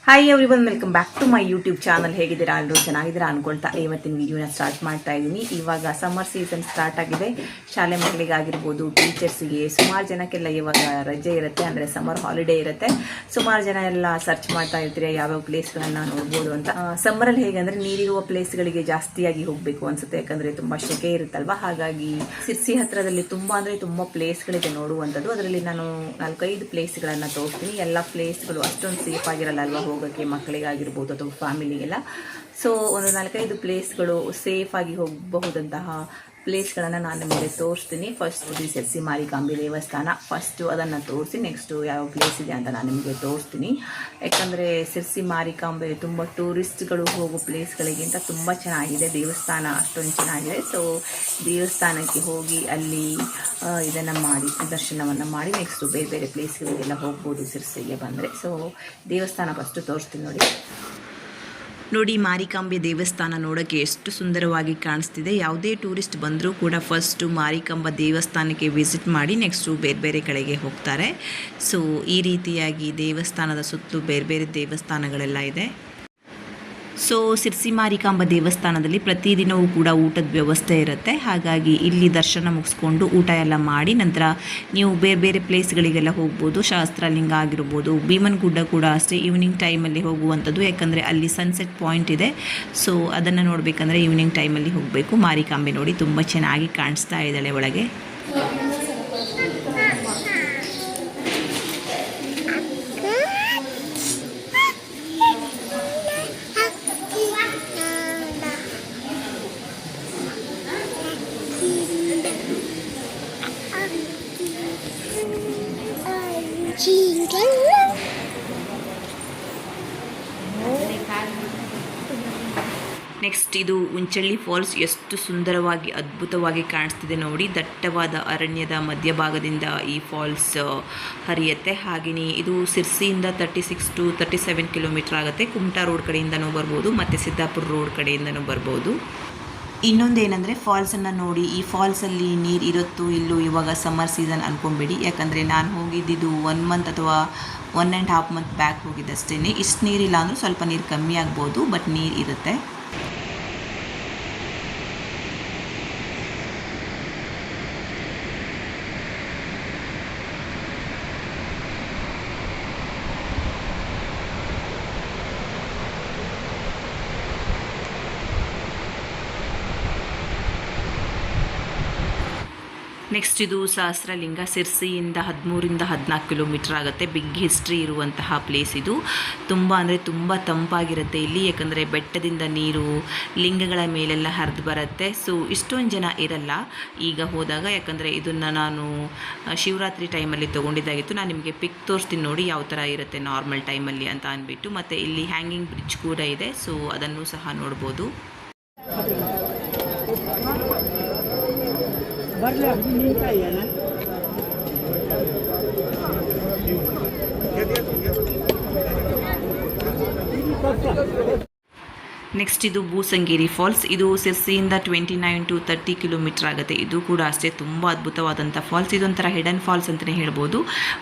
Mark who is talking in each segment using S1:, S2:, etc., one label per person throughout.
S1: Hi everyone, welcome back to my YouTube channel. ಹೇಗಿದ್ದೀರಾ? ಎಲ್ಲರೂ ಚೆನ್ನಾಗಿದ್ದೀರಾ ಅನ್ಕೊಳ್ತಾ ಇವತ್ತಿನ ವಿಡಿಯೋನ ಸ್ಟಾರ್ಟ್ ಮಾಡ್ತಾ ಇದ್ದೀನಿ. ಇವಾಗ ಸಮ್ಮರ್ ಸೀಸನ್ ಸ್ಟಾರ್ಟ್ ಆಗಿದೆ. ಶಾಲೆ ಮಕ್ಕಳಿಗಾಗಿರ್ಬೋದು, ಟೀಚರ್ಸಿಗೆ, ಸುಮಾರು ಜನಕ್ಕೆಲ್ಲ ಇವಾಗ ರಜೆ ಇರುತ್ತೆ, ಅಂದರೆ ಸಮ್ಮರ್ ಹಾಲಿಡೇ ಇರುತ್ತೆ. ಸುಮಾರು ಜನ ಎಲ್ಲ ಸರ್ಚ್ ಮಾಡ್ತಾ ಇರ್ತೀರಿ ಯಾವ್ಯಾವ ಪ್ಲೇಸ್ಗಳನ್ನು ನೋಡ್ಬೋದು ಅಂತ. ಸಮ್ಮರಲ್ಲಿ ಹೇಗಂದರೆ ನೀರಿರುವ ಪ್ಲೇಸ್ಗಳಿಗೆ ಜಾಸ್ತಿಯಾಗಿ ಹೋಗಬೇಕು ಅನ್ಸುತ್ತೆ, ಯಾಕಂದರೆ ತುಂಬ ಶೆಕೆ ಇರುತ್ತಲ್ವ. ಹಾಗಾಗಿ ಸಿರ್ಸಿ ಹತ್ರದಲ್ಲಿ ತುಂಬ ಅಂದರೆ ತುಂಬ ಪ್ಲೇಸ್ಗಳಿದೆ ನೋಡುವಂಥದ್ದು. ಅದರಲ್ಲಿ ನಾನು 4-5 ಪ್ಲೇಸ್ಗಳನ್ನು ತೋರಿಸ್ತೀನಿ. ಎಲ್ಲ ಪ್ಲೇಸ್ಗಳು ಅಷ್ಟೊಂದು ಸೇಫ್ ಆಗಿರಲ್ಲ ಅಲ್ವಾ ಹೋಗೋಕ್ಕೆ, ಮಕ್ಕಳಿಗಾಗಿರ್ಬೋದು ಅಥವಾ ಫ್ಯಾಮಿಲಿಗೆಲ್ಲ. ಸೊ ಒಂದು 4-5 ಪ್ಲೇಸ್ಗಳು ಸೇಫಾಗಿ ಹೋಗಬಹುದಂತಹ ಪ್ಲೇಸ್ಗಳನ್ನು ನಾನು ನಿಮಗೆ ತೋರಿಸ್ತೀನಿ. ಫಸ್ಟ್ ಸಿರ್ಸಿ ಮಾರಿಕಾಂಬೆ ದೇವಸ್ಥಾನ, ಫಸ್ಟು ಅದನ್ನು ತೋರಿಸಿ ನೆಕ್ಸ್ಟು ಯಾವ ಪ್ಲೇಸ್ ಇದೆ ಅಂತ ನಾನು ನಿಮಗೆ ತೋರಿಸ್ತೀನಿ. ಯಾಕಂದರೆ ಸಿರ್ಸಿ ಮಾರಿಕಾಂಬೆ ತುಂಬ ಟೂರಿಸ್ಟ್ಗಳು ಹೋಗೋ ಪ್ಲೇಸ್ಗಳಿಗಿಂತ ತುಂಬ ಚೆನ್ನಾಗಿದೆ. ದೇವಸ್ಥಾನ ಅಷ್ಟೊಂದು ಚೆನ್ನಾಗಿದೆ. ಸೊ ದೇವಸ್ಥಾನಕ್ಕೆ ಹೋಗಿ ಅಲ್ಲಿ ಇದನ್ನು ಮಾಡಿ ದರ್ಶನವನ್ನು ಮಾಡಿ ನೆಕ್ಸ್ಟು ಬೇರೆ ಬೇರೆ ಪ್ಲೇಸ್ಗಳಿಗೆಲ್ಲ ಹೋಗ್ಬೋದು ಸಿರ್ಸಿಗೆ ಬಂದರೆ. ಸೊ ದೇವಸ್ಥಾನ ಫಸ್ಟು ತೋರಿಸ್ತೀನಿ ನೋಡಿ. ಮಾರಿಕಾಂಬೆ ದೇವಸ್ಥಾನ ನೋಡೋಕ್ಕೆ ಎಷ್ಟು ಸುಂದರವಾಗಿ ಕಾಣಿಸ್ತಿದೆ. ಯಾವುದೇ ಟೂರಿಸ್ಟ್ ಬಂದರೂ ಕೂಡ ಫಸ್ಟು ಮಾರಿಕಾಂಬ ದೇವಸ್ಥಾನಕ್ಕೆ ವಿಸಿಟ್ ಮಾಡಿ ನೆಕ್ಸ್ಟು ಬೇರೆ ಬೇರೆ ಕಡೆಗೆ ಹೋಗ್ತಾರೆ. ಸೊ ಈ ರೀತಿಯಾಗಿ ದೇವಸ್ಥಾನದ ಸುತ್ತಲೂ ಬೇರೆ ಬೇರೆ ದೇವಸ್ಥಾನಗಳೆಲ್ಲ ಇದೆ. ಸೊ ಸಿರ್ಸಿ ಮಾರಿಕಾಂಬ ದೇವಸ್ಥಾನದಲ್ಲಿ ಪ್ರತಿದಿನವೂ ಕೂಡ ಊಟದ ವ್ಯವಸ್ಥೆ ಇರುತ್ತೆ. ಹಾಗಾಗಿ ಇಲ್ಲಿ ದರ್ಶನ ಮುಗಿಸ್ಕೊಂಡು ಊಟ ಎಲ್ಲ ಮಾಡಿ ನಂತರ ನೀವು ಬೇರೆ ಬೇರೆ ಪ್ಲೇಸ್ಗಳಿಗೆಲ್ಲ ಹೋಗ್ಬೋದು. ಶಾಸ್ತ್ರಲಿಂಗ ಆಗಿರ್ಬೋದು, ಭೀಮನಗುಡ್ಡ ಕೂಡ ಅಷ್ಟೇ ಈವ್ನಿಂಗ್ ಟೈಮಲ್ಲಿ ಹೋಗುವಂಥದ್ದು. ಯಾಕಂದರೆ ಅಲ್ಲಿ ಸನ್ಸೆಟ್ ಪಾಯಿಂಟ್ ಇದೆ. ಸೊ ಅದನ್ನು ನೋಡಬೇಕಂದ್ರೆ ಈವ್ನಿಂಗ್ ಟೈಮಲ್ಲಿ ಹೋಗಬೇಕು. ಮಾರಿಕಾಂಬೆ ನೋಡಿ ತುಂಬ ಚೆನ್ನಾಗಿ ಕಾಣಿಸ್ತಾ ಇದ್ದಾಳೆ ಒಳಗೆ. ನೆಕ್ಸ್ಟ್ ಇದು ಉಂಚಳ್ಳಿ ಫಾಲ್ಸ್. ಎಷ್ಟು ಸುಂದರವಾಗಿ ಅದ್ಭುತವಾಗಿ ಕಾಣಿಸ್ತಿದೆ ನೋಡಿ. ದಟ್ಟವಾದ ಅರಣ್ಯದ ಮಧ್ಯಭಾಗದಿಂದ ಈ ಫಾಲ್ಸ್ ಹರಿಯುತ್ತೆ. ಹಾಗೆಯೇ ಇದು ಸಿರ್ಸಿಯಿಂದ 36 to 37 ಕಿಲೋಮೀಟರ್ ಆಗುತ್ತೆ. ಕುಮಟಾ ರೋಡ್ ಕಡೆಯಿಂದನೂ ಬರ್ಬೋದು ಮತ್ತು ಸಿದ್ದಾಪುರ ರೋಡ್ ಕಡೆಯಿಂದನೂ ಬರ್ಬೋದು. ಇನ್ನೊಂದೇನೆಂದರೆ ಫಾಲ್ಸನ್ನು ನೋಡಿ. ಈ ಫಾಲ್ಸಲ್ಲಿ ನೀರು ಇರುತ್ತೋ ಇಲ್ಲೋ ಇವಾಗ ಸಮ್ಮರ್ ಸೀಸನ್ ಅಂದ್ಕೊಂಬೇಡಿ. ಯಾಕಂದರೆ ನಾನು ಹೋಗಿದ್ದು 1 ಮಂತ್ ಅಥವಾ 1.5 ಮಂತ್ ಬ್ಯಾಕ್ ಹೋಗಿದ್ದಷ್ಟೇ. ಇಷ್ಟು ನೀರಿಲ್ಲ ಅಂದರೂ ಸ್ವಲ್ಪ ನೀರು ಕಮ್ಮಿ ಆಗ್ಬೋದು, ಬಟ್ ನೀರು ಇರುತ್ತೆ. ನೆಕ್ಸ್ಟ್ ಇದು ಸಹಸ್ರಲಿಂಗ. ಸಿರ್ಸಿಯಿಂದ 13 to 14 ಕಿಲೋಮೀಟರ್ ಆಗುತ್ತೆ. ಬಿಗ್ ಹಿಸ್ಟ್ರಿ ಇರುವಂತಹ ಪ್ಲೇಸ್ ಇದು. ತುಂಬ ಅಂದರೆ ತುಂಬ ತಂಪಾಗಿರುತ್ತೆ ಇಲ್ಲಿ. ಯಾಕಂದರೆ ಬೆಟ್ಟದಿಂದ ನೀರು ಲಿಂಗಗಳ ಮೇಲೆಲ್ಲ ಹರಿದು ಬರುತ್ತೆ. ಸೊ ಇಷ್ಟೊಂದು ಜನ ಇರಲ್ಲ ಈಗ ಹೋದಾಗ. ಯಾಕಂದರೆ ಇದನ್ನು ನಾನು ಶಿವರಾತ್ರಿ ಟೈಮಲ್ಲಿ ತೊಗೊಂಡಿದ್ದಾಗಿತ್ತು. ನಾನು ನಿಮಗೆ ಪಿಕ್ ತೋರಿಸ್ತೀನಿ ನೋಡಿ ಯಾವ ಥರ ಇರುತ್ತೆ ನಾರ್ಮಲ್ ಟೈಮಲ್ಲಿ ಅಂತ ಅಂದ್ಬಿಟ್ಟು. ಮತ್ತು ಇಲ್ಲಿ ಹ್ಯಾಂಗಿಂಗ್ ಬ್ರಿಡ್ಜ್ ಕೂಡ ಇದೆ. ಸೊ ಅದನ್ನು ಸಹ ನೋಡ್ಬೋದು. ನೆಕ್ಸ್ಟ್ ಇದು ಬೂಸಂಗೇರಿ ಫಾಲ್ಸ್. ಇದು ಸಿರ್ಸಿಯಿಂದ 29 to 30 ಕಿಲೋಮೀಟರ್ ಆಗುತ್ತೆ. ಇದು ಕೂಡ ಅಷ್ಟೇ ತುಂಬ ಅದ್ಭುತವಾದಂಥ ಫಾಲ್ಸ್. ಇದೊಂಥರ ಹಿಡನ್ ಫಾಲ್ಸ್ ಅಂತಲೇ ಹೇಳ್ಬೋದು,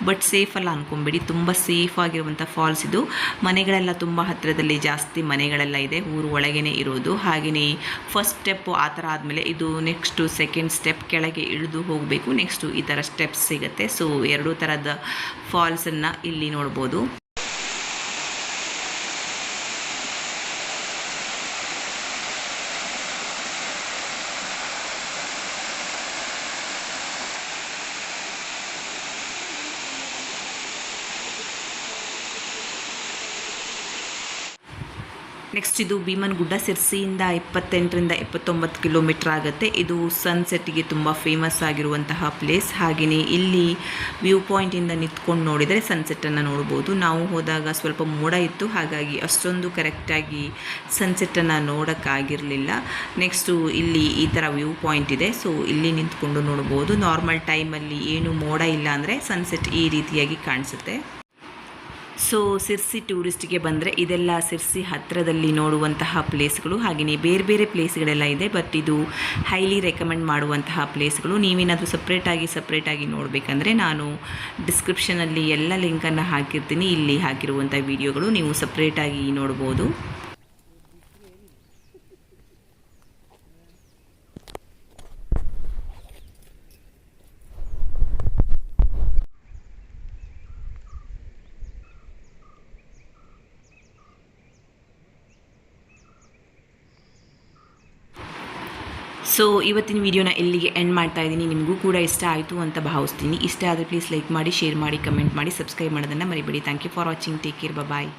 S1: ಬಟ್ ಸೇಫ್ ಅಲ್ಲ ಅಂದ್ಕೊಂಬೇಡಿ. ತುಂಬ ಸೇಫ್ ಆಗಿರುವಂಥ ಫಾಲ್ಸ್ ಇದು. ಮನೆಗಳೆಲ್ಲ ತುಂಬ ಹತ್ತಿರದಲ್ಲಿ ಜಾಸ್ತಿ ಮನೆಗಳೆಲ್ಲ ಇದೆ. ಊರು ಒಳಗೇ ಇರೋದು. ಹಾಗೆಯೇ ಫಸ್ಟ್ ಸ್ಟೆಪ್ಪು ಆ ಥರ ಆದಮೇಲೆ ಇದು ನೆಕ್ಸ್ಟು ಸೆಕೆಂಡ್ ಸ್ಟೆಪ್ ಕೆಳಗೆ ಇಳಿದು ಹೋಗಬೇಕು. ನೆಕ್ಸ್ಟು ಈ ಥರ ಸ್ಟೆಪ್ಸ್ ಸಿಗುತ್ತೆ. ಸೊ 2 ಥರದ ಫಾಲ್ಸನ್ನು ಇಲ್ಲಿ ನೋಡ್ಬೋದು. ನೆಕ್ಸ್ಟ್ ಇದು ಭೀಮನಗುಡ್ಡ. ಸಿರ್ಸಿಯಿಂದ 28 to 29 ಕಿಲೋಮೀಟರ್ ಆಗುತ್ತೆ. ಇದು ಸನ್ಸೆಟ್ಗೆ ತುಂಬ ಫೇಮಸ್ ಆಗಿರುವಂತಹ ಪ್ಲೇಸ್. ಹಾಗೆಯೇ ಇಲ್ಲಿ ವ್ಯೂ ಪಾಯಿಂಟಿಂದ ನಿಂತ್ಕೊಂಡು ನೋಡಿದರೆ ಸನ್ಸೆಟ್ಟನ್ನು ನೋಡ್ಬೋದು. ನಾವು ಹೋದಾಗ ಸ್ವಲ್ಪ ಮೋಡ ಇತ್ತು, ಹಾಗಾಗಿ ಅಷ್ಟೊಂದು ಕರೆಕ್ಟಾಗಿ ಸನ್ಸೆಟ್ಟನ್ನು ನೋಡೋಕ್ಕಾಗಿರಲಿಲ್ಲ. ನೆಕ್ಸ್ಟು ಇಲ್ಲಿ ಈ ಥರ ವ್ಯೂ ಪಾಯಿಂಟ್ ಇದೆ. ಸೊ ಇಲ್ಲಿ ನಿಂತ್ಕೊಂಡು ನೋಡ್ಬೋದು. ನಾರ್ಮಲ್ ಟೈಮಲ್ಲಿ ಏನು ಮೋಡ ಇಲ್ಲ ಅಂದರೆ ಸನ್ಸೆಟ್ ಈ ರೀತಿಯಾಗಿ ಕಾಣಿಸುತ್ತೆ. ಸೊ ಸಿರ್ಸಿ ಟೂರಿಸ್ಟಿಗೆ ಬಂದರೆ ಇದೆಲ್ಲ ಸಿರ್ಸಿ ಹತ್ತಿರದಲ್ಲಿ ನೋಡುವಂತಹ ಪ್ಲೇಸ್ಗಳು, ಹಾಗೆಯೇ ಬೇರೆ ಬೇರೆ ಪ್ಲೇಸ್ಗಳೆಲ್ಲ ಇದೆ. ಬಟ್ ಇದು ಹೈಲಿ ರೆಕಮೆಂಡ್ ಮಾಡುವಂತಹ ಪ್ಲೇಸ್ಗಳು. ನೀವೇನಾದರೂ ಸಪ್ರೇಟಾಗಿ ನೋಡಬೇಕಂದ್ರೆ ನಾನು ಡಿಸ್ಕ್ರಿಪ್ಷನಲ್ಲಿ ಎಲ್ಲ ಲಿಂಕನ್ನು ಹಾಕಿರ್ತೀನಿ. ಇಲ್ಲಿ ಹಾಕಿರುವಂಥ ವಿಡಿಯೋಗಳು ನೀವು ಸಪ್ರೇಟಾಗಿ ನೋಡ್ಬೋದು. ಸೊ ಇವತ್ತಿನ ವಿಡಿಯೋನ ಇಲ್ಲಿಗೆ ಎಂಡ್ ಮಾಡ್ತಾ ಇದ್ದೀನಿ. ನಿಮಗೂ ಕೂಡ ಇಷ್ಟ ಆಯಿತು ಅಂತ ಭಾವಿಸ್ತೀನಿ. ಇಷ್ಟ ಆದರೆ ಪ್ಲೀಸ್ ಲೈಕ್ ಮಾಡಿ, ಶೇರ್ ಮಾಡಿ, ಕಮೆಂಟ್ ಮಾಡಿ, ಸಬ್ಸ್ಕ್ರೈಬ್ ಮಾಡೋದನ್ನು ಮರಿಬೇಡಿ. Thank you for watching. Take care. Bye.